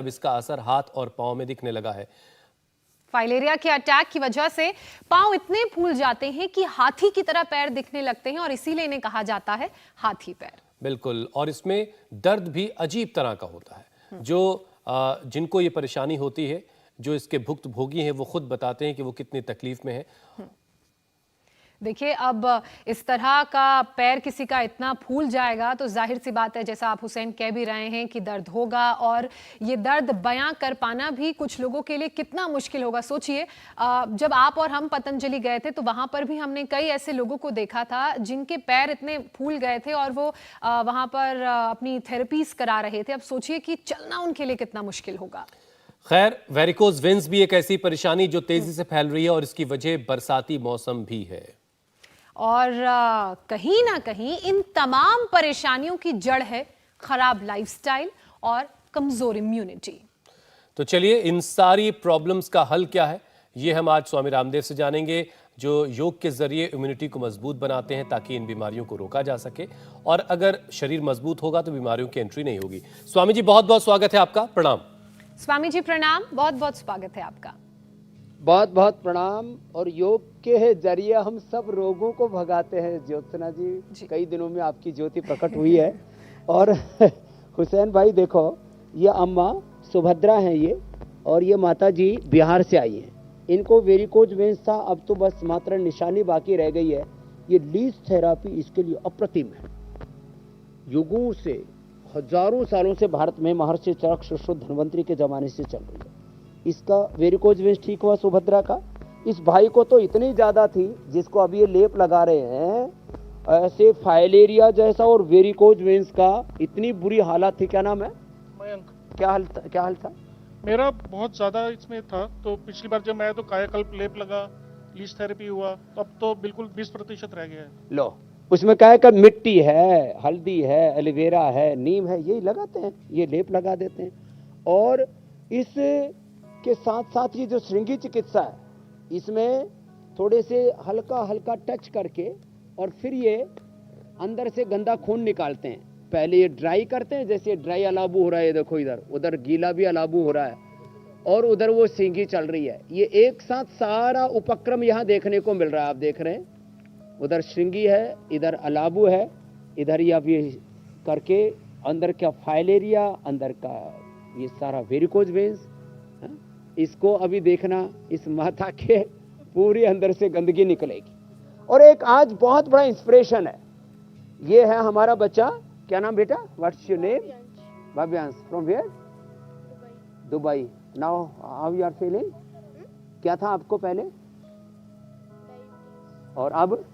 अब इसका असर हाथ और पांव में दिखने लगा है। फाइलेरिया के अटैक की वजह से पांव इतने फूल जाते हैं कि हाथी की तरह पैर दिखने लगते हैं और इसीलिए इन्हें कहा जाता है हाथी पैर। बिल्कुल, और इसमें दर्द भी अजीब तरह का होता है। जो जिनको ये परेशानी होती है, जो इसके भुक्तभोगी हैं, वो खुद बताते हैं कि वो कितनी तकलीफ में है। देखिए, अब इस तरह का पैर किसी का इतना फूल जाएगा तो जाहिर सी बात है, जैसा आप हुसैन कह भी रहे हैं, कि दर्द होगा और ये दर्द बयां कर पाना भी कुछ लोगों के लिए कितना मुश्किल होगा। सोचिए, जब आप और हम पतंजलि गए थे तो वहां पर भी हमने कई ऐसे लोगों को देखा था जिनके पैर इतने फूल गए थे और वो वहां पर अपनी थेरेपीज करा रहे थे। अब सोचिए कि चलना उनके लिए कितना मुश्किल होगा। खैर, वेरिकोज वेन्स भी एक ऐसी परेशानी जो तेजी से फैल रही है और इसकी वजह बरसाती मौसम भी है। और कहीं ना कहीं इन तमाम परेशानियों की जड़ है खराब लाइफस्टाइल और कमजोर इम्यूनिटी। तो चलिए, इन सारी प्रॉब्लम्स का हल क्या है, ये हम आज स्वामी रामदेव से जानेंगे, जो योग के जरिए इम्यूनिटी को मजबूत बनाते हैं ताकि इन बीमारियों को रोका जा सके। और अगर शरीर मजबूत होगा तो बीमारियों की एंट्री नहीं होगी। स्वामी जी, बहुत बहुत स्वागत है आपका। प्रणाम। स्वामी जी प्रणाम, बहुत बहुत स्वागत है आपका। बहुत बहुत प्रणाम। और योग के जरिए हम सब रोगों को भगाते हैं। ज्योत्सना जी, कई दिनों में आपकी ज्योति प्रकट हुई है। और हुसैन भाई देखो, ये अम्मा सुभद्रा हैं ये, और ये माता जी बिहार से आई हैं। इनको वेरिकोज वेन्स था, अब तो बस मात्र निशानी बाकी रह गई है। ये लीज थेरापी इसके लिए अप्रतिम है। युगों से, हजारों सालों से भारत में महर्षि चरक सुश्रुत धन्वंतरी के जमाने से चल रही है। इसका वेरिकोज वेन्स ठीक हुआ सुभद्रा का। इस भाई को तो इतनी ज्यादा थी, जिसको अभी ये लेप लगा रहे हैं, ऐसे फाइलेरिया जैसा और वेरिकोज वेन्स का इतनी बुरी हालत थी। क्या नाम है? मयंक। क्या हाल था? मेरा बहुत ज्यादा इसमें था, तो पिछली बार जब मैं तो कायाकल्प लेप लगा, लीज थेरेपी हुआ, तो अब तो बिल्कुल 20% रह गया है। लो, उसमें कायाकल्प मिट्टी है, हल्दी है, एलोवेरा है, नीम है, यही लगाते हैं, ये लेप लगा देते हैं। और इस के साथ साथ ये जो श्रृंगी चिकित्सा है, इसमें थोड़े से हल्का हल्का टच करके और फिर ये अंदर से गंदा खून निकालते हैं। पहले ये ड्राई करते हैं, जैसे ड्राई अलाबू हो रहा है, ये देखो इधर, उधर गीला भी अलाबू हो रहा है, और उधर वो श्रृंगी चल रही है। ये एक साथ सारा उपक्रम यहाँ देखने को मिल रहा है। आप देख रहे हैं, उधर श्रृंगी है, इधर अलाबू है, इधर ये अभी करके अंदर का फाइलेरिया, अंदर का ये सारा वेरिकोज वेन्स, इसको अभी देखना, इस माथा के पूरी अंदर से गंदगी निकलेगी। और एक आज बहुत बड़ा इंस्पिरेशन है, ये है हमारा बच्चा। क्या नाम बेटा? What's your name? Bhavyansh. From where? Dubai. Now how you are feeling? क्या था आपको पहले और अब?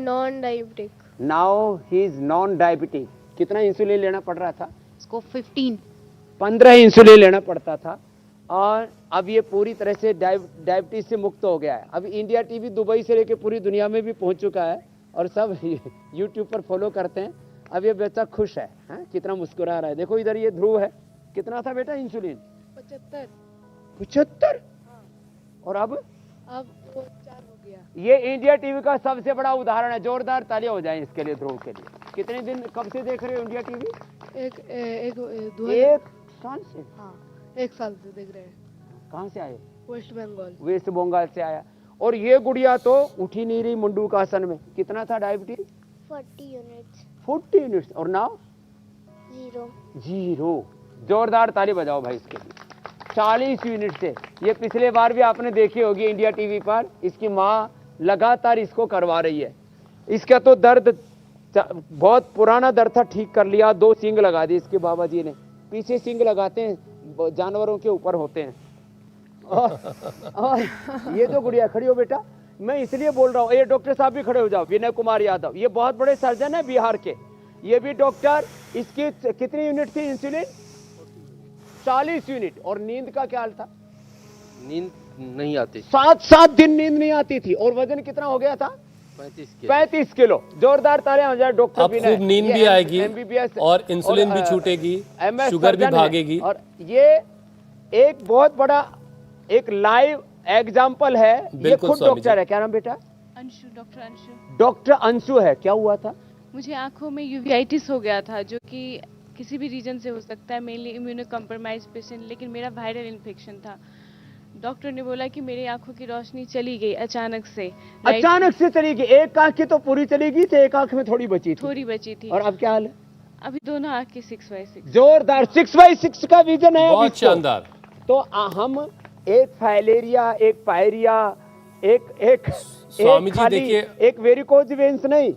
Non diabetic. Now he is non diabetic. कितना इंसुलिन लेना पड़ रहा था? इसको 15 इंसुलिन लेना पड़ता था, और अब ये पूरी तरह से डायबिटीज से मुक्त हो गया है। अब इंडिया टीवी दुबई से लेकर पूरी दुनिया में भी पहुंच चुका है और सब यूट्यूब पर फॉलो करते हैं। अब ये बच्चा खुश है, कितना मुस्कुरा रहा है। देखो इधर ये ध्रुव है, कितना था बेटा इंसुलिन? 75। और अब 4 हो गया। ये इंडिया टीवी का सबसे बड़ा उदाहरण है। जोरदार तालियां हो जाएं इसके लिए, ध्रुव के लिए। कितने दिन, कब से देख रहे हो इंडिया टीवी? एक साल से? हाँ, 1 साल से देख रहे हैं। कहाँ से आए? वेस्ट बंगाल से आया। और ये गुड़िया तो उठी नहीं रही मुंडू का आसन में। कितना था डायबिटीज? 40 यूनिट्स। और नाउ 0। जोरदार ताली बजाओ भाई इसके लिए। 40 यूनिट से। ये पिछले बार भी आपने देखी होगी इंडिया टीवी पर, इसकी माँ लगातार इसको करवा रही है। इसका तो दर्द बहुत पुराना दर्द था, ठीक कर लिया। 2 सींग लगा दी इसके बाबा जी ने। पीछे सींग लगाते हैं, जानवरों के ऊपर होते हैं। और ये जो गुड़िया खड़ी हो बेटा, मैं इसलिए बोल रहा हूँ, ये डॉक्टर साहब भी खड़े हो जाओ, विनय कुमार यादव, ये बहुत बड़े सर्जन है बिहार के, ये भी डॉक्टर। इसकी कितनी यूनिट थी इंसुलिन? 40 यूनिट। और नींद का क्या हाल था? नींद नहीं आती, 7 दिन नींद नहीं आती थी। और वजन कितना हो गया था? 35 किलो। जोरदार तालियां हो जाए डॉक्टर। अब खूब नींद भी आएगी, और इंसुलिन भी छूटेगी, शुगर भी भागेगी। और ये एक बहुत बड़ा एक लाइव एग्जाम्पल है। ये खुद डॉक्टर है। क्या नाम बेटा? अंशु। डॉक्टर अंशु है। क्या हुआ था? मुझे आंखों में यूवेइटिस हो गया था, जो कि किसी भी रीजन से हो सकता है, मेनली इम्यूनो कॉम्प्रोमाइज पेशेंट, लेकिन मेरा वायरल इन्फेक्शन था। डॉक्टर ने बोला कि मेरी आंखों की रोशनी चली गई अचानक से। अचानक से चली गई, एक आंख की तो पूरी चली गई थी, एक आंख में थोड़ी बची थी। थोड़ी बची थी। और अब क्या हाल है? अभी दोनों आंख की 6/6। जोरदार 6/6 का विजन है। बहुत शानदार। तो हम एक फाइलेरिया, एक पायरिया, एक स्वामी जी खाली देखिए, एक वेरिकोज वेन्स नहीं,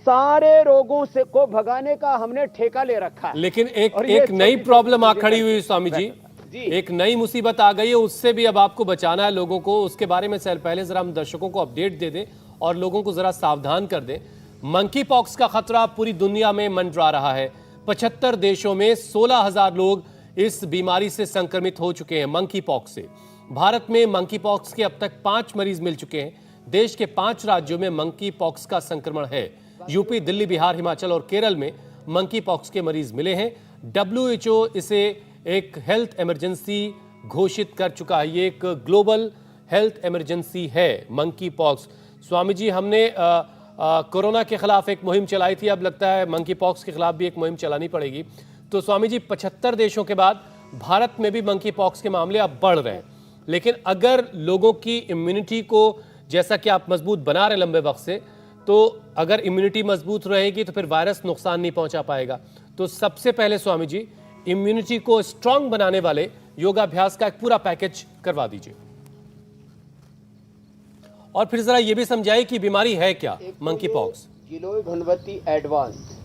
सारे रोगों से को भगाने का हमने ठेका ले रखा है। लेकिन और ये एक नई छोटी प्रॉब्लम आ चीजें खड़ी हुई करके। स्वामी जी, जी। एक नई मुसीबत आ गई है, उससे भी अब आपको बचाना है लोगों को। उसके बारे में पहले जरा हम दर्शकों को अपडेट दे दें और लोगों को जरा सावधान कर दें। मंकी पॉक्स का खतरा पूरी दुनिया में मंडरा रहा है। 75 देशों में 16,000 लोग इस बीमारी से संक्रमित हो चुके हैं मंकी पॉक्स से। भारत में मंकी पॉक्स के अब तक 5 मरीज मिल चुके हैं। देश के 5 राज्यों में मंकी पॉक्स का संक्रमण है। यूपी, दिल्ली, बिहार, हिमाचल और केरल में मंकी पॉक्स के मरीज मिले हैं। WHO इसे एक हेल्थ इमरजेंसी घोषित कर चुका है। ये एक ग्लोबल हेल्थ इमरजेंसी है मंकी पॉक्स। स्वामी जी, हमने कोरोना के खिलाफ एक मुहिम चलाई थी, अब लगता है मंकी पॉक्स के खिलाफ भी एक मुहिम चलानी पड़ेगी। तो स्वामी जी, 75 देशों के बाद भारत में भी मंकी पॉक्स के मामले अब बढ़ रहे हैं, लेकिन अगर लोगों की इम्यूनिटी को, जैसा कि आप मजबूत बना रहे लंबे वक्त से, तो अगर इम्यूनिटी मजबूत रहेगी तो फिर वायरस नुकसान नहीं पहुंचा पाएगा। तो सबसे पहले स्वामी जी, इम्यूनिटी को स्ट्रांग बनाने वाले योगाभ्यास का एक पूरा पैकेज करवा दीजिए और फिर जरा ये भी समझाइए कि बीमारी है क्या मंकी पॉक्स। गिलोय घनवती एडवांस।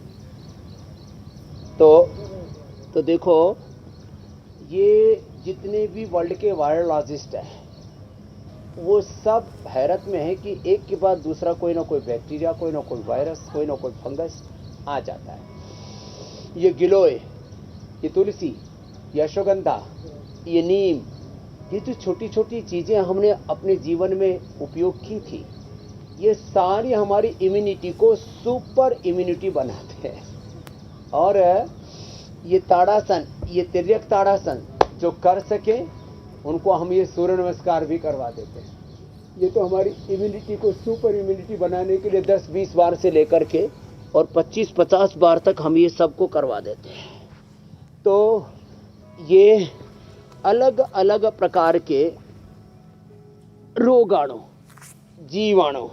तो देखो, ये जितने भी वर्ल्ड के वायरोलॉजिस्ट हैं वो सब हैरत में है कि एक के बाद दूसरा कोई ना कोई बैक्टीरिया, कोई ना कोई वायरस, कोई ना कोई फंगस आ जाता है। ये गिलोय, ये तुलसी, ये अश्वगंधा, ये नीम, ये जो छोटी छोटी चीज़ें हमने अपने जीवन में उपयोग की थी, ये सारी हमारी इम्यूनिटी को सुपर इम्यूनिटी बनाते हैं। और ये ताड़ासन, ये तिर्यक ताड़ासन जो कर सके उनको हम ये सूर्य नमस्कार भी करवा देते हैं। ये तो हमारी इम्यूनिटी को सुपर इम्यूनिटी बनाने के लिए 10-20 बार से लेकर के और 25-50 बार तक हम ये सबको करवा देते हैं। तो ये अलग अलग प्रकार के रोगाणु, जीवाणु,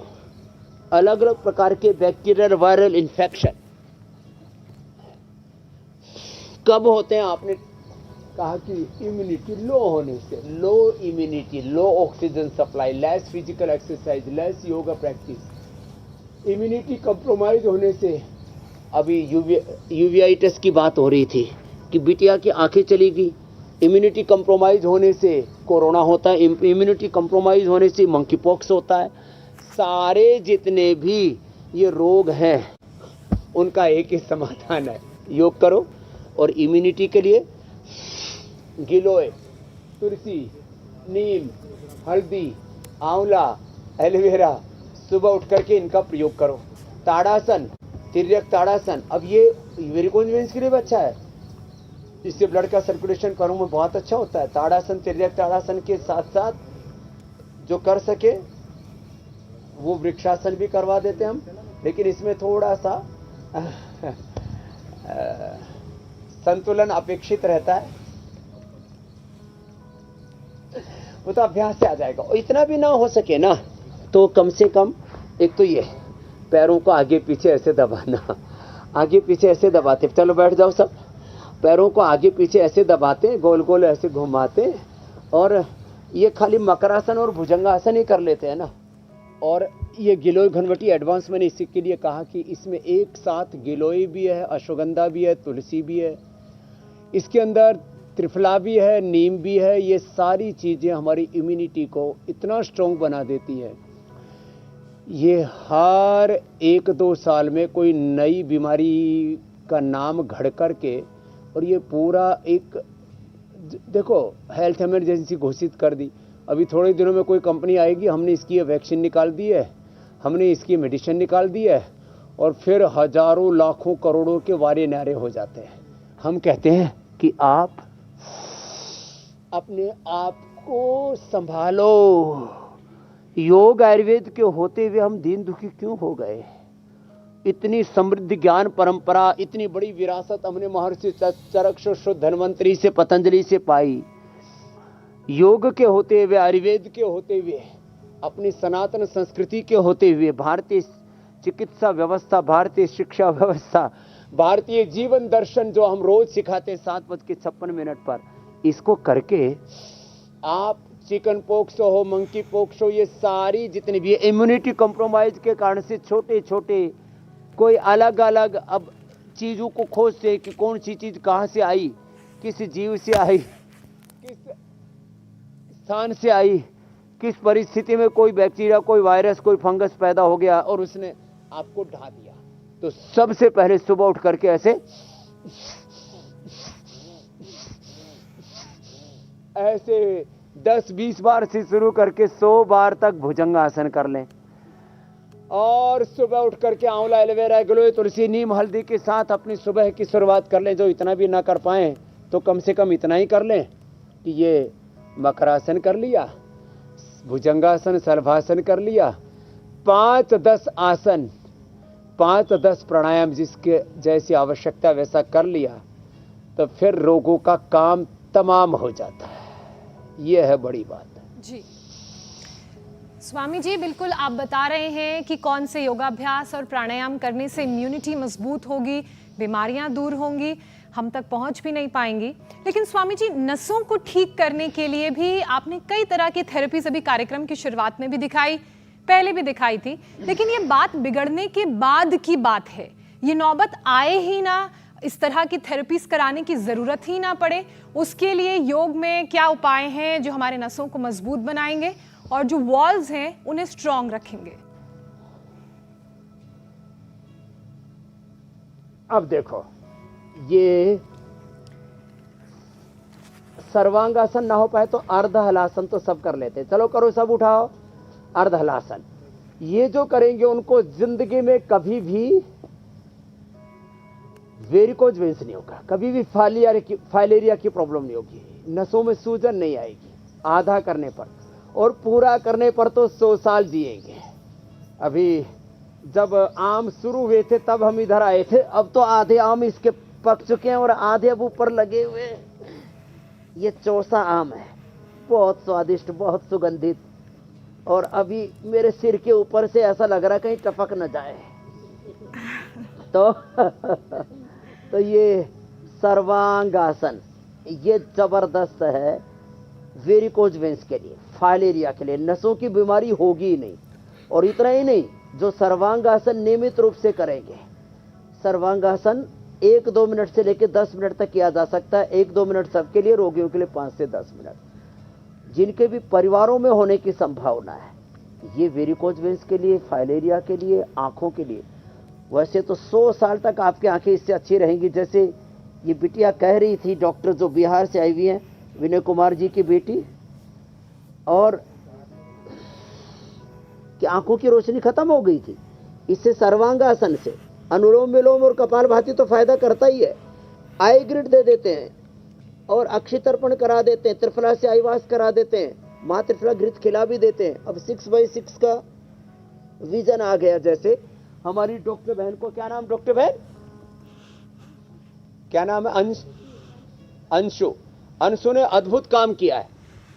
अलग अलग प्रकार के बैक्टीरियल वायरल इन्फेक्शन कब होते हैं? आपने कहा कि इम्यूनिटी लो होने से, low immunity, low oxygen supply, less physical exercise, less yoga practice, immunity compromise होने से। अभी यूवीआइटिस की बात हो रही थी कि बिटिया की आंखें चली गई। इम्यूनिटी कंप्रोमाइज होने से कोरोना होता है, इम्यूनिटी कंप्रोमाइज होने से मंकी पॉक्स होता है। सारे जितने भी ये रोग हैं उनका एक ही समाधान है, योग करो। और इम्यूनिटी के लिए गिलोय, तुलसी, नीम, हल्दी, आंवला, एलोवेरा, सुबह उठ करके इनका प्रयोग करो। ताड़ासन, तिर्यक ताड़ासन, अब ये वेरिकोज वेन्स के लिए भी अच्छा है, इससे ब्लड का सर्कुलेशन करूँ में बहुत अच्छा होता है। ताड़ासन, तिर्यक ताड़ासन के साथ साथ जो कर सके वो वृक्षासन भी करवा देते हैं हम, लेकिन इसमें थोड़ा सा संतुलन अपेक्षित रहता है, वो तो अभ्यास से आ जाएगा। और इतना भी ना हो सके ना तो कम से कम एक तो ये पैरों को आगे पीछे ऐसे दबाना, आगे पीछे ऐसे दबाते, चलो बैठ जाओ सब, पैरों को आगे पीछे ऐसे दबाते, गोल गोल ऐसे घुमाते, और ये खाली मकरासन और भुजंगासन ही कर लेते हैं ना। और ये गिलोय घनवटी एडवांस मैंने इसी के लिए कहा कि इसमें एक साथ गिलोय भी है, अश्वगंधा भी है, तुलसी भी है, इसके अंदर त्रिफला भी है, नीम भी है। ये सारी चीज़ें हमारी इम्यूनिटी को इतना स्ट्रॉन्ग बना देती है। ये हर 1-2 साल में कोई नई बीमारी का नाम घड़ करके, और ये पूरा एक देखो हेल्थ इमरजेंसी घोषित कर दी। अभी थोड़े दिनों में कोई कंपनी आएगी, हमने इसकी वैक्सीन निकाल दी है, हमने इसकी मेडिसिन निकाल दी है, और फिर हजारों लाखों करोड़ों के वारे नारे हो जाते हैं। हम कहते हैं कि आप अपने आप को संभालो। योग आयुर्वेद के होते हुए हम दीन दुखी क्यों हो गए? इतनी समृद्ध ज्ञान परंपरा, इतनी बड़ी विरासत हमने महर्षि चरक शुद्ध धन्वंतरी से, पतंजलि से पाई। योग के होते हुए, आयुर्वेद के होते हुए, अपनी सनातन संस्कृति के होते हुए, भारतीय चिकित्सा व्यवस्था, भारतीय शिक्षा व्यवस्था, भारतीय जीवन दर्शन जो हम रोज सिखाते 7:56 पर, इसको करके आप चिकन पॉक्स हो, मंकी पॉक्स हो, ये सारी जितनी भी इम्यूनिटी कॉम्प्रोमाइज के कारण से छोटे छोटे कोई अलग अलग अब चीजों को खोजते कि कौन सी चीज कहां से आई, किस जीव से आई, किस स्थान से आई, किस परिस्थिति में कोई बैक्टीरिया, कोई वायरस, कोई फंगस पैदा हो गया और उसने आपको ढा दिया। तो सबसे पहले सुबह उठ करके ऐसे 10-20 बार से शुरू करके 100 बार तक भुजंगासन कर लें। और सुबह उठ करके आंवला, एलोवेरा, गिलोय, तुलसी, नीम, हल्दी के साथ अपनी सुबह की शुरुआत कर लें। जो इतना भी ना कर पाए तो कम से कम इतना ही कर लें कि ये मकरासन कर लिया, भुजंगासन, शलभासन कर लिया, 5-10 आसन, 5-10 प्राणायाम जिसके जैसी आवश्यकता वैसा कर लिया, तो फिर रोगों का काम तमाम हो जाता है। यह है बड़ी बात जी। स्वामी जी, बिल्कुल आप बता रहे हैं कि कौन से योगाभ्यास और प्राणायाम करने से इम्यूनिटी मजबूत होगी, बीमारियां दूर होंगी, हम तक पहुंच भी नहीं पाएंगी। लेकिन स्वामी जी, नसों को ठीक करने के लिए भी आपने कई तरह की थेरेपीज अभी कार्यक्रम की शुरुआत में भी दिखाई, पहले भी दिखाई थी, लेकिन ये बात बिगड़ने के बाद की बात है। ये नौबत आए ही ना, इस तरह की थेरेपीज कराने की जरूरत ही ना पड़े। उसके लिए योग में क्या उपाय हैं जो हमारे नसों को मजबूत बनाएंगे और जो वॉल्स हैं उन्हें स्ट्रांग रखेंगे? अब देखो, ये सर्वांगासन ना हो पाए तो अर्ध हलासन तो सब कर लेते हैं। चलो करो, सब उठाओ, अर्ध हलासन। ये जो करेंगे उनको जिंदगी में कभी भी वेरिकोज वेन्स नहीं होगा, कभी भी फाइलेरिया की प्रॉब्लम नहीं होगी, नसों में सूजन नहीं आएगी। आधा करने पर और पूरा करने पर तो 100 साल जिएंगे। अभी जब आम शुरू हुए थे तब हम इधर आए थे, अब तो आधे आम इसके पक चुके हैं और आधे अब ऊपर लगे हुए हैं। ये चौसा आम है, बहुत स्वादिष्ट, बहुत सुगंधित, और अभी मेरे सिर के ऊपर से ऐसा लग रहा कहीं टपक न जाए। तो ये सर्वांगासन ये जबरदस्त है वेरिकोज वेन्स के लिए, फाइलेरिया के लिए, नसों की बीमारी होगी ही नहीं। और इतना ही नहीं, जो सर्वांगासन नियमित रूप से करेंगे, सर्वांगासन 1-2 मिनट से लेकर 10 मिनट तक किया जा सकता है। 1-2 मिनट सबके लिए, रोगियों के लिए 5 से 10 मिनट। जिनके भी परिवारों में होने की संभावना है, ये वेरिकोज वेन्स के लिए, फाइलेरिया के लिए, आंखों के लिए। वैसे तो 100 साल तक आपकी आंखें इससे अच्छी रहेंगी। जैसे ये बिटिया कह रही थी, डॉक्टर जो बिहार से आई हुई हैं, विनय कुमार जी की बेटी, और कि आंखों की रोशनी खत्म हो गई थी इससे सर्वांगासन से। अनुलोम विलोम और कपालभाति तो फायदा करता ही है। आई ग्रिड दे देते हैं और अक्षि तर्पण करा देते हैं, त्रिफला से आईवास करा देते हैं, माँ त्रिफला घृत खिला भी देते हैं। अब 6x6 का विजन आ गया। जैसे हमारी डॉक्टर बहन को, क्या नाम डॉक्टर बहन, क्या नाम है, अंशु ने अद्भुत काम किया है।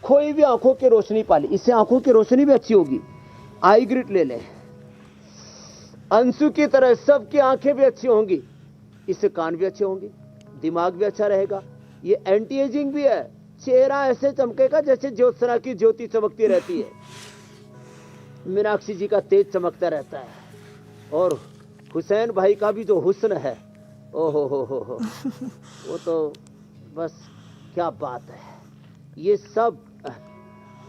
कोई भी आंखों की रोशनी पाली, इससे आंखों की रोशनी भी अच्छी होगी। आई ग्रिड ले लें, अंशु की तरह सबकी आंखें भी अच्छी होंगी, इससे कान भी अच्छे होंगे, दिमाग भी अच्छा रहेगा। ये एंटी एजिंग भी है, चेहरा ऐसे चमकेगा जैसे ज्योत्सना की ज्योति चमकती रहती है, मीनाक्षी जी का तेज चमकता रहता है। और हुसैन भाई का भी जो हुस्न है, ओहो हो वो तो बस क्या बात है। ये सब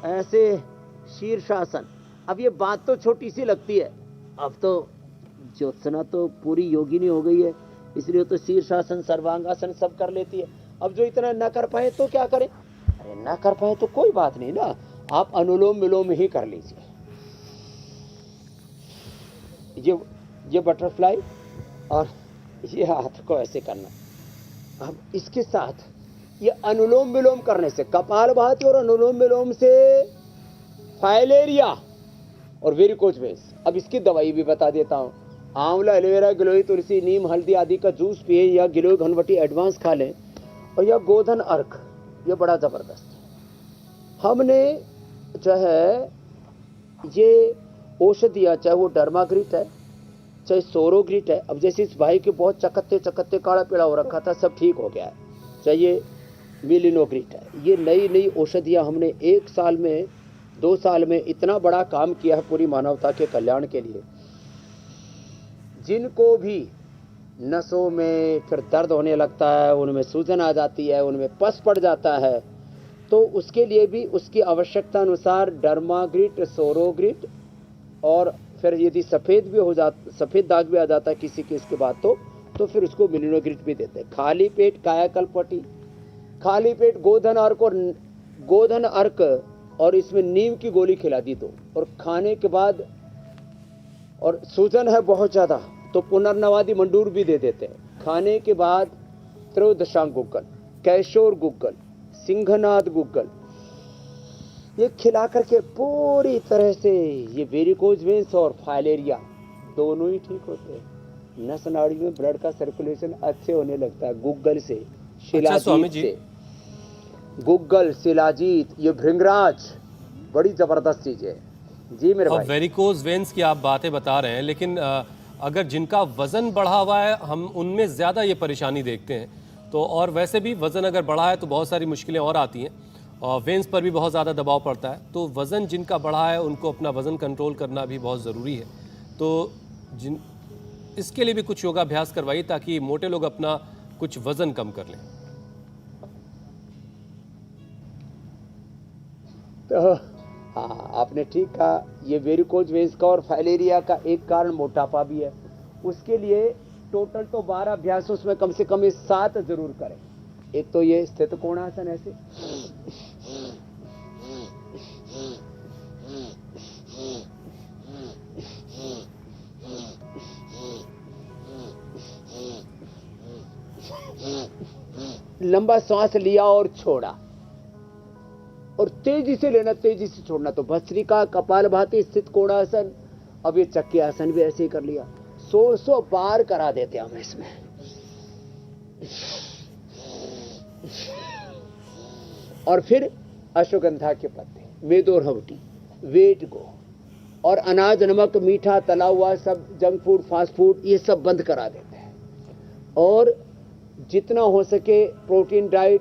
ऐसे शीर्षासन। अब ये बात तो छोटी सी लगती है, अब तो ज्योत्सना तो पूरी योगिनी हो गई है, इसलिए तो शीर्षासन, सर्वांगासन सब कर लेती है। अब जो इतना न कर पाए तो क्या करें? अरे न कर पाए तो कोई बात नहीं ना, आप अनुलोम विलोम ही कर लीजिए। ये बटरफ्लाई और ये हाथ को ऐसे करना। अब इसके साथ ये अनुलोम विलोम करने से, कपालभाति और अनुलोम विलोम से फाइलेरिया और वेरिकोज वेन्स। अब इसकी दवाई भी बता देता हूं। आंवला, एलोवेरा, गिलोय, तुलसी, नीम, हल्दी आदि का जूस पिए या गिलोय घनवटी एडवांस खा लें, और या गोधन अर्क, ये बड़ा ज़बरदस्त है। हमने जो है ये औषधियाँ, चाहे वो डर्माग्रिट है चाहे सोरोग्रिट है, अब जैसे इस भाई के बहुत चकत्ते काला पीला हो रखा था, सब ठीक हो गया है, चाहे ये मिलिनोग्रिट है, ये नई नई औषधियाँ हमने 1 साल में 2 साल में इतना बड़ा काम किया है पूरी मानवता के कल्याण के लिए। जिनको भी नसों में फिर दर्द होने लगता है, उनमें सूजन आ जाती है, उनमें पस पड़ जाता है, तो उसके लिए भी उसकी आवश्यकता अनुसार डर्माग्रिट, सोरोग्रिट, और फिर यदि सफ़ेद दाग भी आ जाता है किसी केस के बाद तो फिर उसको मिलिनोग्रिट भी देते हैं। खाली पेट कायाकल्प पट्टी, खाली पेट गोधन अर्क और इसमें नीम की गोली खिला दी दो, और खाने के बाद, और सूजन है बहुत ज़्यादा तो पुनर्नवादी मंडूर भी दे देते हैं। खाने के बाद त्रयोदशांग गुग्गल, कैशोर गुग्गल, सिंहनाद गुग्गल, ये खिला करके पूरी तरह से ये वेरिकोज वेन्स और फाइलेरिया दोनों ही ठीक होते हैं। नस नाड़ी में ब्लड का सर्कुलेशन अच्छे होने लगता है गुग्गल से, शिलाजीत से। गुग्गल, शिलाजीत, ये भृंगराज बड़ी जबरदस्त चीज है जी मेरे भाई। वेरिकोज वेन्स की आप बातें बता रहे हैं, लेकिन अगर जिनका वजन बढ़ा हुआ है हम उनमें ज़्यादा ये परेशानी देखते हैं, तो और वैसे भी वज़न अगर बढ़ा है तो बहुत सारी मुश्किलें और आती हैं, और वेन्स पर भी बहुत ज़्यादा दबाव पड़ता है, तो वज़न जिनका बढ़ा है उनको अपना वज़न कंट्रोल करना भी बहुत ज़रूरी है। तो इसके लिए भी कुछ योगाभ्यास करवाइए ताकि मोटे लोग अपना कुछ वज़न कम कर लें। तो हाँ, आपने ठीक कहा, ये वेरिकोज वेन्स का और फाइलेरिया का एक कारण मोटापा भी है। उसके लिए टोटल तो 12 अभ्यास, उसमें कम से कम 7 जरूर करें। एक तो ये स्थित कोणासन, ऐसे लंबा सांस लिया और छोड़ा, और तेजी से लेना, तेजी से छोड़ना। तो भस्त्रिका, कपालभाति, स्थित कोणासन, अब ये चक्की आसन भी ऐसे ही कर लिया। 100 बार करा देते हम इसमें। और फिर अश्वगंधा के पत्ते, वेदोरहवटी, वेट गो, और अनाज, नमक, मीठा, तला हुआ सब, जंक फूड, फास्ट फूड, ये सब बंद करा देते हैं। और जितना हो सके प्रोटीन डाइट,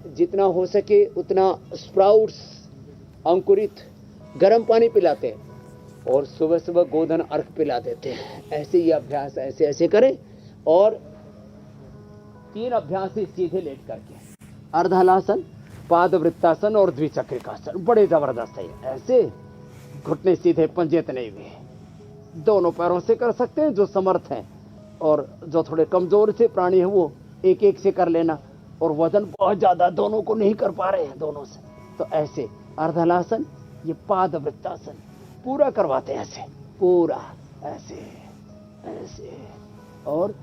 जितना हो सके उतना स्प्राउट्स, अंकुरित, गर्म पानी पिलाते हैं, और सुबह सुबह गोधन अर्घ पिला देते हैं। ऐसे ही अभ्यास ऐसे ऐसे करें। और 3 अभ्यास सीधे लेट करके, अर्धहलासन, पादवृत्तासन और द्विचक्रिकासन, बड़े जबरदस्त है। ऐसे घुटने सीधे, पंजे तने हुए, दोनों पैरों से कर सकते हैं जो समर्थ हैं, और जो थोड़े कमजोर से प्राणी है वो एक एक से कर लेना, और वजन बहुत ज्यादा दोनों को नहीं कर पा रहे हैं दोनों से, तो ऐसे अर्धहलासन, ये पादवृत्तासन पूरा करवाते हैं, ऐसे पूरा, ऐसे ऐसे, और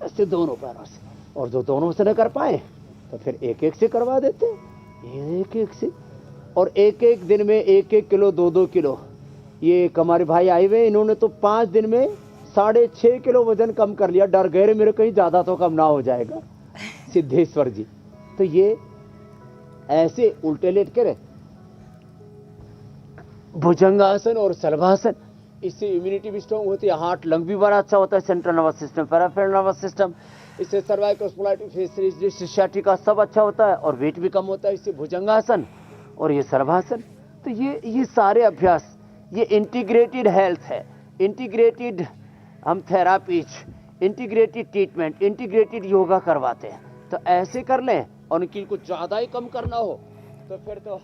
ऐसे दोनों पैरों से। और जो दोनों से न कर पाए तो फिर एक एक से करवा देते हैं, एक एक से। और एक एक दिन में 1-1 किलो, 2-2 किलो। ये हमारे भाई आए हुए, इन्होंने तो 5 दिन में 6.5 किलो वजन कम कर लिया। डर गए मेरे कहीं ज्यादा तो कम ना हो जाएगा, सिद्धेश्वर जी। तो ये ऐसे उल्टे लेट कर भुजंगासन और शलभासन, इससे इम्यूनिटी भी स्ट्रांग होती है, हार्ट लंग भी बड़ा अच्छा होता है, central nervous system, peripheral nervous system, इससे सर्वाइकल स्पॉन्डिलोसिस, सियाटिका सब अच्छा होता है, और वेट भी कम होता है इससे, भुजंगासन और ये शलभासन। तो ये सारे अभ्यास, ये इंटीग्रेटेड हेल्थ है, इंटीग्रेटेड हम therapies, integrated treatment, integrated yoga करवाते हैं। तो ऐसे कर लें, और इनकी कुछ ज़्यादा ही कम करना हो तो फिर तो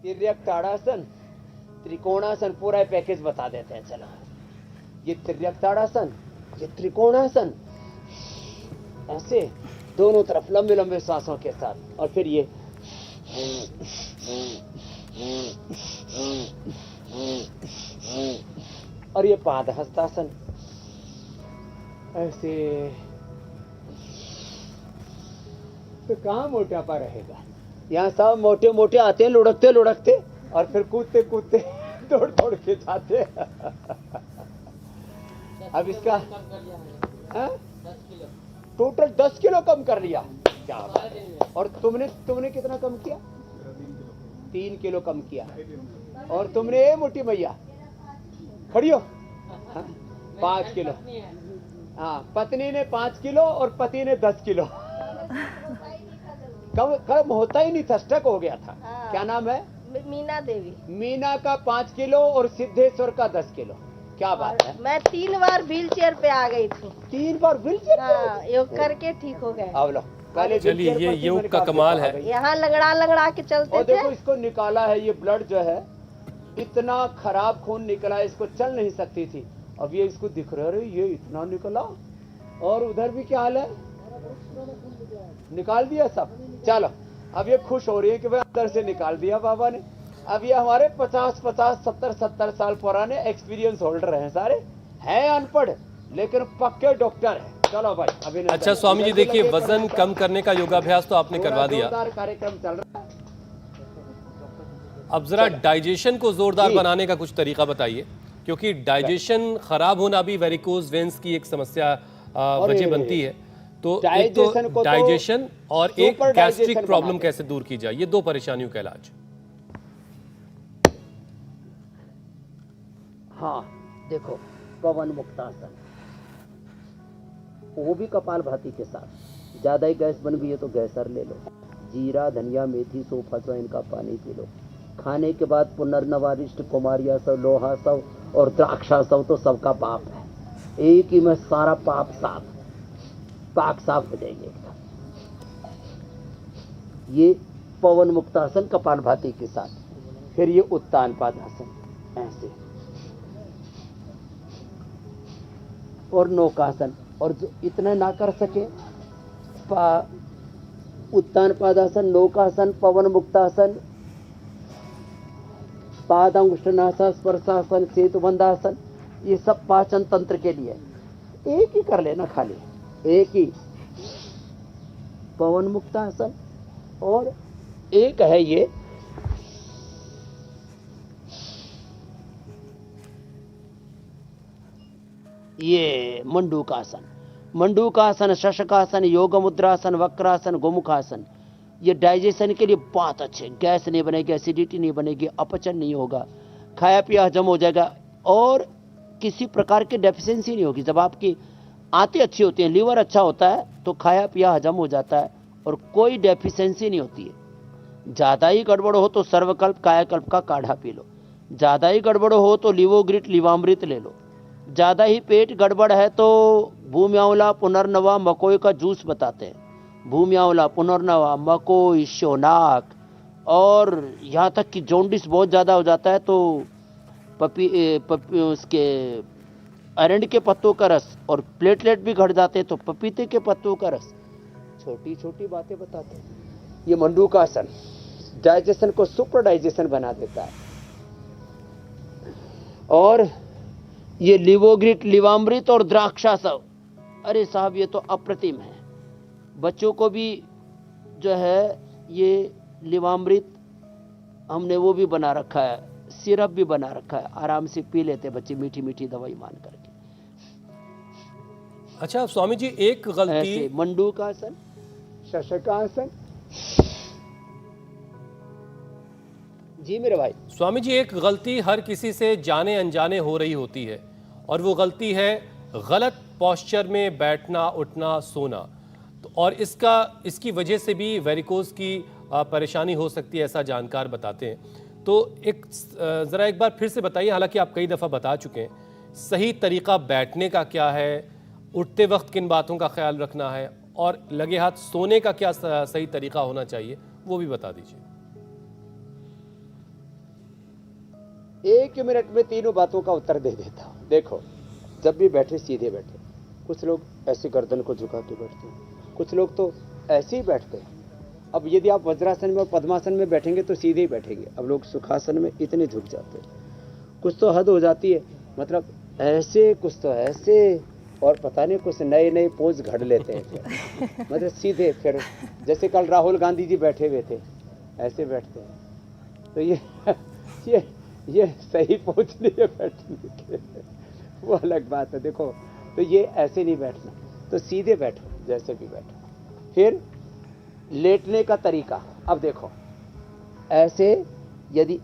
तिर्यक ताड़ासन, त्रिकोणासन, पूरा पैकेज बता देते हैं। चलो, ये तिर्यक ताड़ासन, ये त्रिकोणासन, ऐसे दोनों तरफ लंबे लंबे सांसों के साथ। और फिर ये और ये पादहस्तासन, ऐसे। तो कहाँ मोटापा रहेगा? यहाँ सब मोटे मोटे आते हैं, लुढ़कते लुढ़कते, और फिर कूदते कूदते दौड़ दौड़ के जाते हैं। अब इसका टोटल 10 किलो कम कर लिया, क्या बात है। और तुमने कितना कम किया? 3 किलो कम किया। और तुमने मोटी मैया खड़ी हो 5 किलो। हाँ, पत्नी ने 5 किलो और पति ने 10 किलो। कम होता ही नहीं था, स्टक हो गया था। क्या नाम है? मीना देवी। मीना का 5 किलो और सिद्धेश्वर का 10 किलो। क्या बात है। मैं 3 बार व्हील चेयर पे आ गई थी। 3 बार व्हील चेयर? हाँ, योग करके ठीक हो गए। अब लो, पहले चलिए, ये योग का कमाल है। यहाँ लंगड़ा के चलते और थे। देखो इसको निकाला है, ये ब्लड जो है इतना खराब खून निकला है, इसको चल नहीं सकती थी। अब ये इसको दिख रहा है, ये इतना निकला। और उधर भी क्या हाल है? निकाल दिया सब। चलो, अब ये खुश हो रही है कि भाई अंदर से निकाल दिया बाबा ने। अब ये हमारे 50-50, 70-70 साल पुराने एक्सपीरियंस होल्डर हैं सारे, हैं अनपढ़ लेकिन पक्के डॉक्टर हैं। चलो भाई, अभी अच्छा स्वामी जी, देखिए वजन कम करने का योगाभ्यास तो आपने करवा दिया, कार्यक्रम चल रहा है। अब जरा डाइजेशन को जोरदार बनाने का कुछ तरीका बताइए, क्योंकि डाइजेशन खराब होना भी वेरिकोज वेन्स की एक समस्या वजह बनती है। तो एक तो डाइजेशन और एक गैस्ट्रिक प्रॉब्लम कैसे दूर की जाए, ये 2 परेशानियों का इलाज। हाँ देखो, पवन मुक्तासन, वो भी कपालभाति के साथ। ज्यादा ही गैस बन गई है तो गैसर ले लो, जीरा, धनिया, मेथी, सौंफ, अजवाइन का पानी पी लो। खाने के बाद पुनर्नवारिष्ट, कुमारिया सव, लोहा सव और द्राक्षा सव तो सबका पाप है। एक ही में सारा पाप पाक साफ हो जाएंगे एकदम। ये पवन मुक्तासन कपालभाति के साथ। फिर ये उत्तान पादासन ऐसे, और नौकासन। और जो इतना ना कर सके, उत्तान पादासन, नौकासन, पवन मुक्तासन, पादांगुष्ठनासन, स्पर्शासन, सेतुबंधासन, ये सब पाचन तंत्र के लिए। एक ही कर लेना, खाली एक ही पवन मुक्तासन। और एक है ये मंडूकासन। मंडूकासन, शशकासन, योग मुद्रासन, वक्रासन, गोमुखासन, ये डाइजेशन के लिए बहुत अच्छे। गैस नहीं बनेगी, एसिडिटी नहीं बनेगी, अपचन नहीं होगा, खाया पिया हजम हो जाएगा और किसी प्रकार की डेफिशिएंसी नहीं होगी। जब आपकी आंतें अच्छी होती हैं, लीवर अच्छा होता है तो खाया पिया हजम हो जाता है और कोई डेफिशिएंसी नहीं होती है। ज़्यादा ही गड़बड़ हो तो सर्वकल्प कायाकल्प का काढ़ा पी लो, ज़्यादा ही गड़बड़ हो तो लिवोग्रिट लिवामृत ले लो, ज़्यादा ही पेट गड़बड़ है तो भूमि आंवला, पुनर्नवा, मकोई का जूस बताते हैं। भूमि आंवला, पुनर्नवा, मकोई, शोनाक, और यहाँ तक कि जॉन्डिस बहुत ज़्यादा हो जाता है तो उसके अरंड के पत्तों का रस, और प्लेटलेट भी घट जाते हैं तो पपीते के पत्तों का रस। छोटी छोटी बातें बताते हैं। ये मंडूकासन डाइजेशन को सुपर डाइजेशन बना देता है। और ये लिवोग्रिट, लिवामृत और द्राक्षासव, अरे साहब ये तो अप्रतिम है। बच्चों को भी जो है ये लिवामृत हमने वो भी बना रखा है, सिरप भी बना रखा है, आराम से पी लेते बच्चे, मीठी मीठी दवाई मान करके। अच्छा स्वामी जी, एक गलती, मंडूकासन, शशकासन। जी मेरे भाई। स्वामी जी, एक गलती हर किसी से जाने अनजाने हो रही होती है, और वो गलती है गलत पोस्चर में बैठना, उठना, सोना। तो और इसकी वजह से भी वेरिकोज की परेशानी हो सकती है, ऐसा जानकार बताते हैं। तो ज़रा एक बार फिर से बताइए, हालांकि आप कई दफ़ा बता चुके हैं, सही तरीका बैठने का क्या है, उठते वक्त किन बातों का ख्याल रखना है, और लगे हाथ सोने का क्या सही तरीका होना चाहिए, वो भी बता दीजिए। 1 मिनट में तीनों बातों का उत्तर दे देता हूँ। देखो, जब भी बैठे सीधे बैठे। कुछ लोग ऐसे गर्दन को झुका के बैठते हैं, कुछ लोग तो ऐसे ही बैठते हैं। अब यदि आप वज्रासन में और पद्मासन में बैठेंगे तो सीधे ही बैठेंगे। अब लोग सुखासन में इतने झुक जाते हैं। कुछ तो हद हो जाती है, मतलब ऐसे, कुछ तो ऐसे, और पता नहीं कुछ नए नए पोज घड़ लेते हैं फिर। मतलब सीधे, फिर जैसे कल राहुल गांधी जी बैठे हुए थे, ऐसे बैठते हैं। तो ये सही पोज नहीं है बैठने के। वो अलग बात है। देखो, तो ये ऐसे नहीं बैठना, तो सीधे बैठो, जैसे भी बैठो। फिर लेटने का तरीका, अब देखो, ऐसे यदि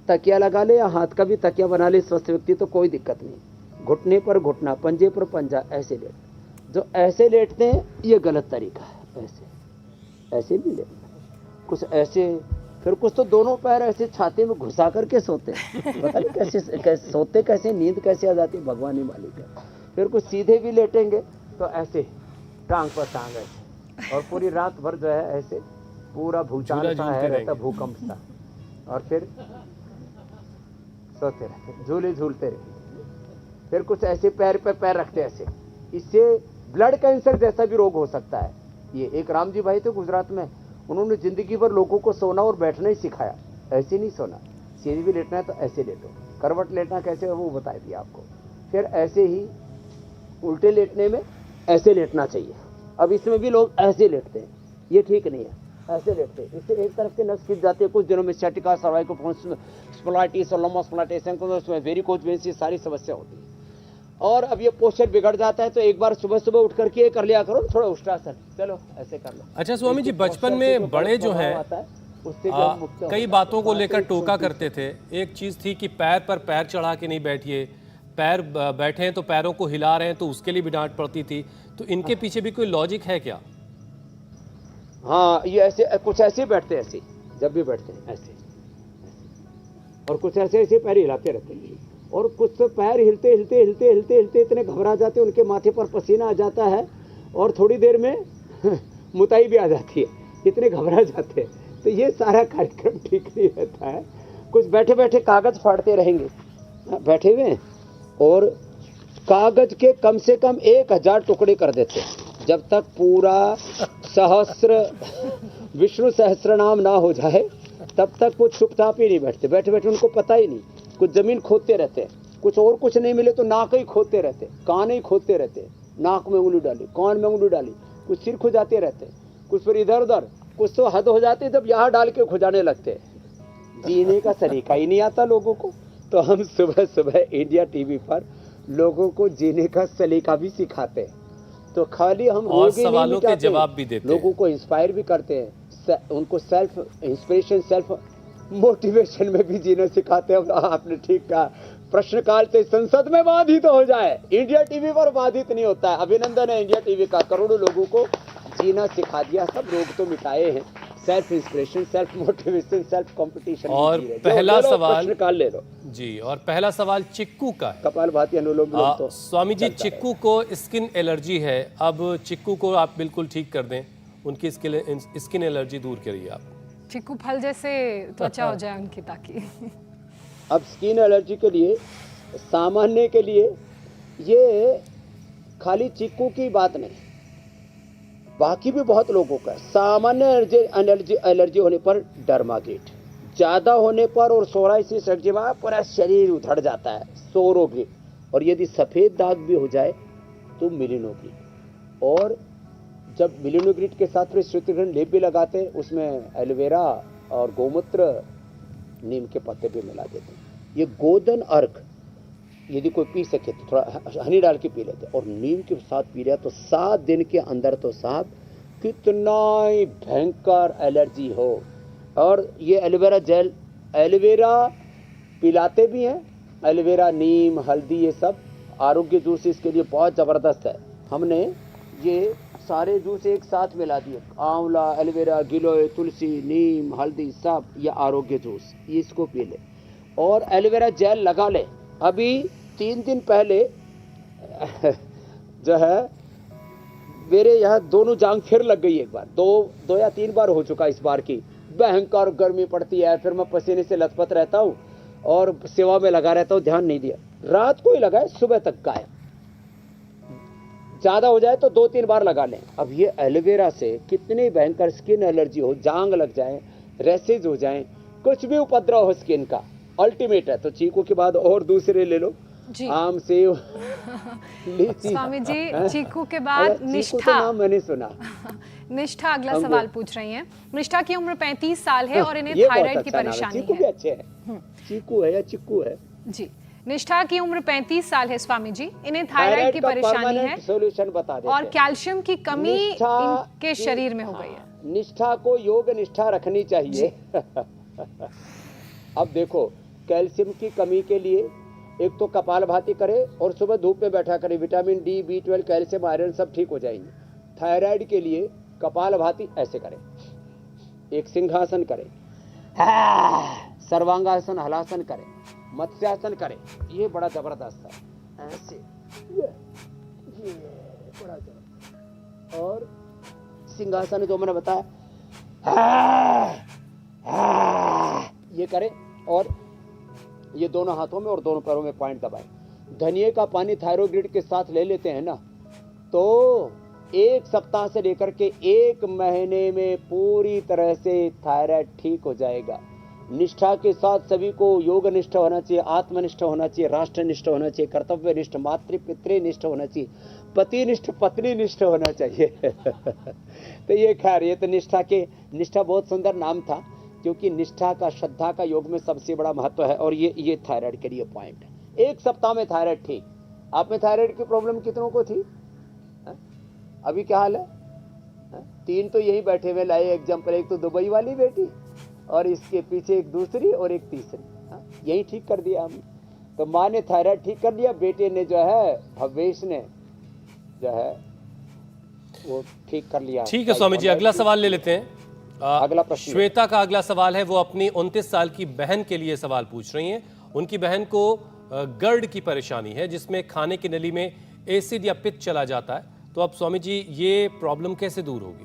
तकिया लगा ले या हाथ का भी तकिया बना ले स्वस्थ व्यक्ति तो कोई दिक्कत नहीं। घुटने पर घुटना, पंजे पर पंजा, ऐसे लेट। जो ऐसे लेटते हैं ये गलत तरीका है। ऐसे भी लेटना, कुछ ऐसे, फिर कुछ तो दोनों पैर ऐसे छाती में घुसा करके सोते हैं। पता नहीं कैसे सोते, कैसे नींद कैसे आ जाती है, भगवान ही मालिक है। फिर कुछ सीधे भी लेटेंगे तो ऐसे टांग पर टांग ऐसे, और पूरी रात भर जो है ऐसे पूरा भूचाल सा है रहता, भूकंप सा, और फिर सोते रहते, झूले झूलते रहते। फिर कुछ ऐसे पैर पे पैर रखते ऐसे, इससे ब्लड कैंसर जैसा भी रोग हो सकता है। ये एक राम जी भाई थे गुजरात में, उन्होंने जिंदगी भर लोगों को सोना और बैठना ही सिखाया। ऐसे नहीं सोना, सीधी भी लेटना है तो ऐसे लेटो। करवट लेटना कैसे है वो बता दिया आपको। फिर ऐसे ही उल्टे लेटने में ऐसे लेटना चाहिए। अब इसमें भी लोग ऐसे लेटते हैं, ये ठीक नहीं है, ऐसे लेटते हैं। इससे एक तरफ से नस खिंच जाती है, कुछ दिनों में स्ciatica, सर्वाइकल स्पॉन्डिलाइटिस और लंबा स्पॉन्डिलाइटिस, उसमें वेरिकोज वेन्स, ये सारी समस्या होती है। और अब ये पोस्चर बिगड़ जाता है तो एक बार सुबह सुबह उठ करके ये कर लिया करो, थोड़ा उष्ट्रासन, चलो ऐसे कर लो। अच्छा स्वामी जी, बचपन में बड़े जो हैं कई बातों को लेकर टोका करते थे। एक चीज थी कि पैर पर पैर चढ़ा के नहीं बैठिए, पैर बैठे हैं तो पैरों को हिला रहे हैं तो उसके लिए भी डांट पड़ती थी। तो इनके पीछे भी कोई लॉजिक है क्या? हाँ, ये ऐसे कुछ ऐसे बैठते हैं, ऐसे जब भी बैठते हैं ऐसे, और कुछ ऐसे ऐसे पैर हिलाते रहते हैं, और कुछ तो पैर हिलते हिलते हिलते हिलते हिलते इतने घबरा जाते हैं, उनके माथे पर पसीना आ जाता है और थोड़ी देर में मुताई भी आ जाती है, इतने घबरा जाते हैं। तो ये सारा कार्यक्रम ठीक नहीं रहता है। कुछ बैठे बैठे कागज फाड़ते रहेंगे, बैठे हुए, और कागज के कम से कम 1000 टुकड़े कर देते हैं, जब तक पूरा विष्णु सहस्त्र नाम ना हो जाए तब तक वो चुपचाप ही नहीं बैठते। बैठे बैठे उनको पता ही नहीं, कुछ जमीन खोदते रहते हैं, कुछ और कुछ नहीं मिले तो नाक ही खोदते रहते, कान ही खोदते रहते, नाक में उंगली डाली, कान में उंगली डाली, कुछ सिर खुजाते रहते, कुछ फिर इधर उधर, कुछ तो हद हो जाती तब यहाँ डाल के खुजाने लगते। जीने का सलीका ही नहीं आता लोगों को। तो हम सुबह सुबह इंडिया टीवी पर लोगों को जीने का सलीका भी सिखाते हैं। तो खाली हम और सवालों के जवाब भी देते हैं, लोगों को इंस्पायर भी करते हैं, उनको सेल्फ इंस्पिरेशन, सेल्फ मोटिवेशन में भी जीना सिखाते हैं। आपने ठीक कहा, प्रश्नकाल से संसद में बाधित हो जाए, इंडिया टीवी पर बाधित नहीं होता है। अभिनंदन है इंडिया टीवी का, करोड़ों लोगों को जीना सिखा दिया, सब रोग तो मिटाए हैं। Self inspiration, self motivation, self competition. और पहला सवाल प्रश्नकाल ले लो जी, और पहला सवाल चिक्कू का है। कपालभाति, अनुलोम विलोम तो स्वामी जी, चिक्कू को स्किन एलर्जी है, अब चिक्कू को आप बिल्कुल ठीक कर दें, उनकी स्किन एलर्जी दूर करिए आप। चिक्कू फल जैसे त्वचा हो जाए उनकी, ताकि अब स्किन एलर्जी के लिए, सामान्य के लिए, ये खाली चिक्कू की बात नहीं, बाकी भी बहुत लोगों का सामान्य एलर्जी होने पर डर्मागेट, ज्यादा होने पर और सोराइसिस एक्जिमा, पूरा शरीर उधड़ जाता है, सोरोग्रिड, और यदि सफेद दाग भी हो जाए तो मिलिनोग्रिड। और जब मिलिनोग्रिड के साथ फिर श्वेतग्रहण लेप भी लगाते हैं, उसमें एलोवेरा और गौमूत्र, नीम के पत्ते भी मिला देते हैं। ये गोधन अर्क यदि कोई पी सके तो थोड़ा हनी डाल के पी लेते, और नीम के साथ पी लिया तो 7 दिन के अंदर तो साहब कितना ही भयंकर एलर्जी हो। और ये एलोवेरा जेल, एलोवेरा पिलाते भी हैं, एलोवेरा, नीम, हल्दी, ये सब आरोग्य जूस इसके लिए बहुत ज़बरदस्त है। हमने ये सारे जूस एक साथ मिला दिए, आंवला, एलोवेरा, गिलोय, तुलसी, नीम, हल्दी, सब ये आरोग्य जूस, ये इसको पी ले। और एलोवेरा जेल लगा ले। अभी 3 दिन पहले जो है मेरे यहाँ दोनों जांग फिर लग गई, एक बार, 2 या 3 बार हो चुका इस बार की। भयंकर गर्मी पड़ती है, फिर मैं पसीने से लथपथ रहता हूँ और सेवा में लगा रहता हूँ, ध्यान नहीं दिया। रात को ही लगाए, सुबह तक का है, ज्यादा हो जाए तो 2-3 बार लगा लें। अब ये एलोवेरा से कितनी भयंकर स्किन एलर्जी हो, जांग लग जाए, रैसेज हो जाए, कुछ भी उपद्रव हो स्किन का, अल्टीमेट है। तो चीकू के बाद और दूसरे ले लो, आम, सेब, लीची। स्वामी जी, चीकू के बाद निष्ठा, तो नाम मैंने सुना। निष्ठा अगला सवाल पूछ रही हैं। निष्ठा की उम्र 35 साल है और इन्हें ये थायराइड बहुत की अच्छा नाम है। परेशानी चीकू भी है। अच्छे हैं, चीकू है या चिक्कू है जी। निष्ठा की उम्र 35 साल है स्वामी जी। इन्हें थायराइड की परेशानी है सोल्यूशन बता देते और हैं। कैल्शियम की कमी इनके की- शरीर में हो गई है। निष्ठा को योग निष्ठा रखनी चाहिए। अब देखो, कैल्शियम की कमी के लिए एक तो कपालभाति करे और सुबह धूप में बैठा करे, vitamin D, B12, calcium, iron सब ठीक हो जाएंगे। थायराइड के लिए कपालभाति ऐसे करे, एक सिंहासन करे, सर्वांगासन हलासन करे, मत्स्यासन करे, ये बड़ा जबरदस्त है। ऐसे ये बड़ा जबरदस्त। और सिंहासन जो मैंने बताया ये करे, और ये दोनों हाथों में और दोनों पैरों में पॉइंट दबाए। धनिये का पानी थायरोग्रिड के साथ ले लेते हैं ना, तो एक सप्ताह से लेकर के 1 महीने में पूरी तरह से थायराइड ठीक हो जाएगा। निष्ठा के साथ सभी को योग निष्ठ होना चाहिए, आत्मनिष्ठ होना चाहिए, राष्ट्रनिष्ठ होना चाहिए, कर्तव्यनिष्ठ, मातृ पितृनिष्ठ होना चाहिए, पतिनिष्ठ पत्नीनिष्ठ होना चाहिए। तो ये खैर, ये तो निष्ठा बहुत सुंदर नाम था, क्योंकि निष्ठा का, श्रद्धा का योग में सबसे बड़ा महत्व है। और ये थायराइड के लिए पॉइंट है। 1 सप्ताह में थायराइड ठीक। आप में थायराइड की प्रॉब्लम कितनों को थी? अभी क्या हाल है? 3 तो यही बैठे हुए लाए एग्जाम्पल, एक तो दुबई वाली बेटी और इसके पीछे एक दूसरी और एक तीसरी, यही ठीक कर दिया हमने। तो माँ ने थायराइड ठीक कर दिया, बेटे ने जो है, भवेश ने जो है वो ठीक कर लिया। ठीक है स्वामी जी, अगला सवाल ले लेते हैं। अगला प्रश्न श्वेता का अगला सवाल है, वो अपनी 29 साल की बहन के लिए सवाल पूछ रही हैं। उनकी बहन को गर्ड की परेशानी है, जिसमें खाने की नली में एसिड या पित्त चला जाता है। तो अब स्वामी जी, ये प्रॉब्लम कैसे दूर होगी?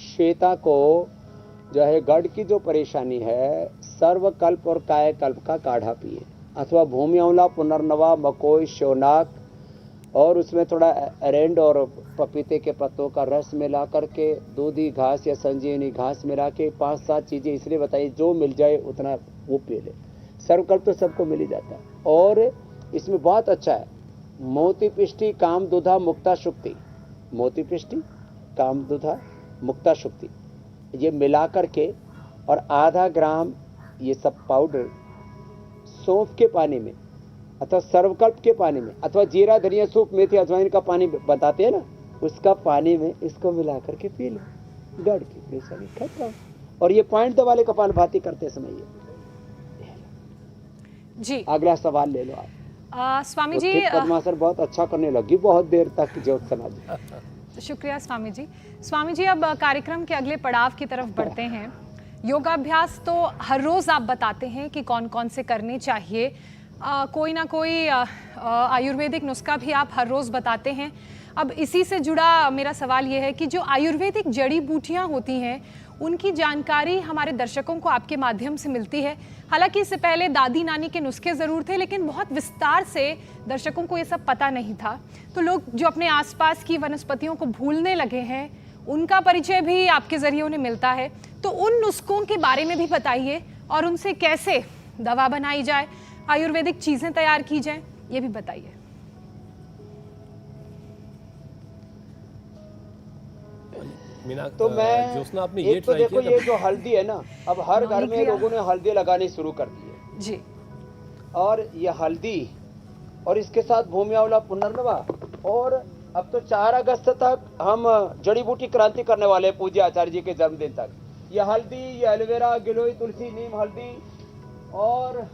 श्वेता को जो है गर्ड की जो परेशानी है, सर्वकल्प और कायकल्प का काढ़ा पिए, अथवा भूमि आंवला, पुनर्नवा, मकोई, शोनाक, और उसमें थोड़ा एरेंड और पपीते के पत्तों का रस मिला करके, दूधी घास या संजीवनी घास मिला के, 5-7 चीजें इसलिए बताइए, जो मिल जाए उतना वो पी ले। सर्वकल्प तो सबको मिल ही जाता है। और इसमें बहुत अच्छा है, मोती पिष्टी, कामदुधा, मुक्ता शुक्ति, मोती पिष्टी, कामदुधा, मुक्ता शुक्ति, ये मिला करके, और आधा ग्राम ये सब पाउडर सौंफ के पानी में, अथवा सर्वकल्प के पानी में, अथवा जीरा, धनिया, सूप, मेथी, अजवाइन का पानी बताते हैं ना, उसका पानी में इसको मिला करके पी लो। गर्ड की परेशानी खत्म। और ये पॉइंट दबा ले कपालभाति करते समय। जी, अगला सवाल ले लो आप। स्वामी जी, पद्मासन बहुत अच्छा करने लगी, बहुत देर तक ज्योत्सना जी। शुक्रिया स्वामी जी। स्वामी जी, अब कार्यक्रम के अगले पड़ाव की तरफ बढ़ते हैं। योगाभ्यास तो हर रोज आप बताते हैं कि कौन कौन से करने चाहिए, कोई ना कोई आयुर्वेदिक नुस्खा भी आप हर रोज बताते हैं। अब इसी से जुड़ा मेरा सवाल यह है कि जो आयुर्वेदिक जड़ी बूटियां होती हैं, उनकी जानकारी हमारे दर्शकों को आपके माध्यम से मिलती है। हालांकि इससे पहले दादी नानी के नुस्खे ज़रूर थे, लेकिन बहुत विस्तार से दर्शकों को ये सब पता नहीं था। तो लोग जो अपने आसपास की वनस्पतियों को भूलने लगे हैं, उनका परिचय भी आपके ज़रिए उन्हें मिलता है। तो उन नुस्खों के बारे में भी बताइए, और उनसे कैसे दवा बनाई जाए, आयुर्वेदिक चीज़ें तैयार की जाएं, ये भी बताइए। तो मैं ज्योत्सना, आपने ये तो देखो, ये जो हल्दी है ना, अब हर घर में लोगों ने हल्दी लगानी शुरू कर दी है जी। और ये हल्दी और इसके साथ भूमि आंवला, पुनर्नवा, और अब तो 4 अगस्त तक हम जड़ी बूटी क्रांति करने वाले हैं, पूज्य आचार्य जी के जन्मदिन तक। ये हल्दी, ये एलोवेरा, गिलोय, तुलसी, नीम, हल्दी, और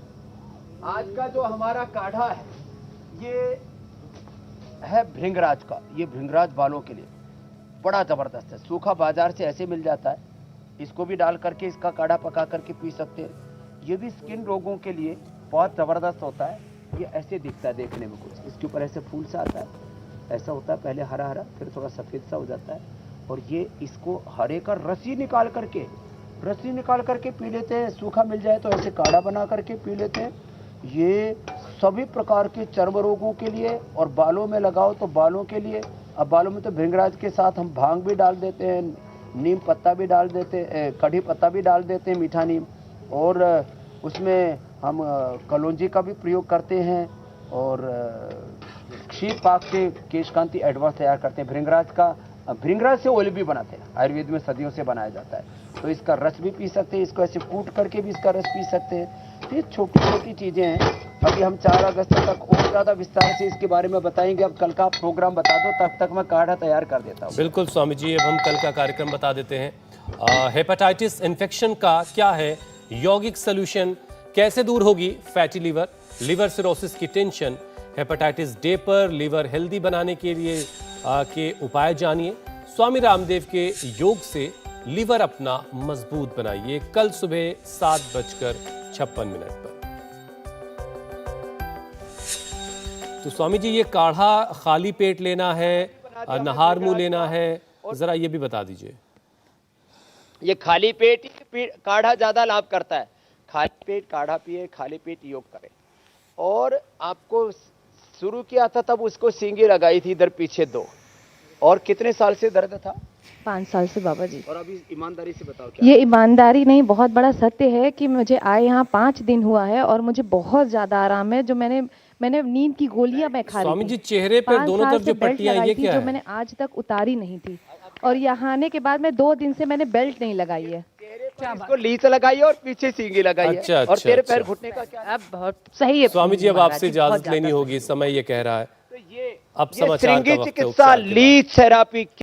आज का जो हमारा काढ़ा है ये है भृंगराज का। ये भृंगराज बालों के लिए बड़ा जबरदस्त है, सूखा बाजार से ऐसे मिल जाता है। इसको भी डाल करके इसका काढ़ा पका करके पी सकते हैं। ये भी स्किन रोगों के लिए बहुत जबरदस्त होता है। ये ऐसे दिखता है देखने में, कुछ इसके ऊपर ऐसे फूल सा आता है, ऐसा होता है, पहले हरा हरा फिर थोड़ा सफेद सा हो जाता है। और ये इसको हरे का रसी निकाल करके पी लेते हैं। सूखा मिल जाए तो ऐसे काढ़ा बना करके पी लेते हैं। ये सभी प्रकार के चर्म रोगों के लिए, और बालों में लगाओ तो बालों के लिए। अब बालों में तो भृंगराज के साथ हम भांग भी डाल देते हैं, नीम पत्ता भी डाल देते हैं, कढ़ी पत्ता भी डाल देते हैं, मीठा नीम, और उसमें हम कलौंजी का भी प्रयोग करते हैं, और क्षीर पाक से केश कांति एडवांस तैयार करते हैं। भृंगराज का भृंगराज से ऑयल भी बनाते हैं, आयुर्वेद में सदियों से बनाया जाता है। तो इसका रस भी पी सकते हैं, इसको ऐसे कूट करके भी इसका रस पी सकते हैं। तो ये छोटी छोटी चीज़ें हैं। अभी हम 4 अगस्त तक और ज़्यादा विस्तार से इसके बारे में बताएंगे। अब कल का प्रोग्राम बता दो, तब तक मैं काढ़ा तैयार कर देता हूँ। बिल्कुल स्वामी जी, अब हम कल का कार्यक्रम बता देते हैं। हेपेटाइटिस इन्फेक्शन का क्या है यौगिक सॉल्यूशन, कैसे दूर होगी फैटी लीवर, लिवर सिरोसिस की टेंशन, हेपेटाइटिस डे पर लिवर हेल्दी बनाने के लिए के उपाय जानिए। स्वामी रामदेव के योग से लिवर अपना मजबूत बनाइए, कल सुबह 7:56 पर। तो स्वामी जी, ये काढ़ा खाली पेट लेना है, नहार मुंह लेना है, जरा ये भी बता दीजिए। ये खाली पेट ही काढ़ा ज़्यादा लाभ करता है। खाली पेट काढ़ा पिए, खाली पेट योग करें। और आपको शुरू किया था तब उसको सींगी लगाई थी इधर पीछे 2। और कितने साल से दर्द था? 5 साल से बाबा जी। और अभी ईमानदारी से बताओ क्या? ये ईमानदारी नहीं, बहुत बड़ा सत्य है कि मुझे आए यहाँ 5 दिन हुआ है और मुझे बहुत ज्यादा आराम है। जो मैंने नींद की गोलियां मैं खा रही स्वामी थी। जी, चेहरे पर 5 दोनों साल तरफ से जो बेल्ट पट्टियां लगाई ये थी, क्या जो है? मैंने आज तक उतारी नहीं थी। और यहाँ आने के बाद मैं 2 दिन से मैंने बेल्ट नहीं लगाई है। इसको लीच लगाई और पीछे सींगी लगाई है। अच्छा, और तेरे अच्छा। पैर घुटने का क्या? अब बहुत सही है स्वामी जी, अब महाराज आपसे जी, बहुत इजाजत ज्यादा लेनी सही। होगी, समय ये कह रहा है। तो ये अब समाचार का श्रृंगी वक्त है, चिकित्सा, उपचार के बाद। Leach therapy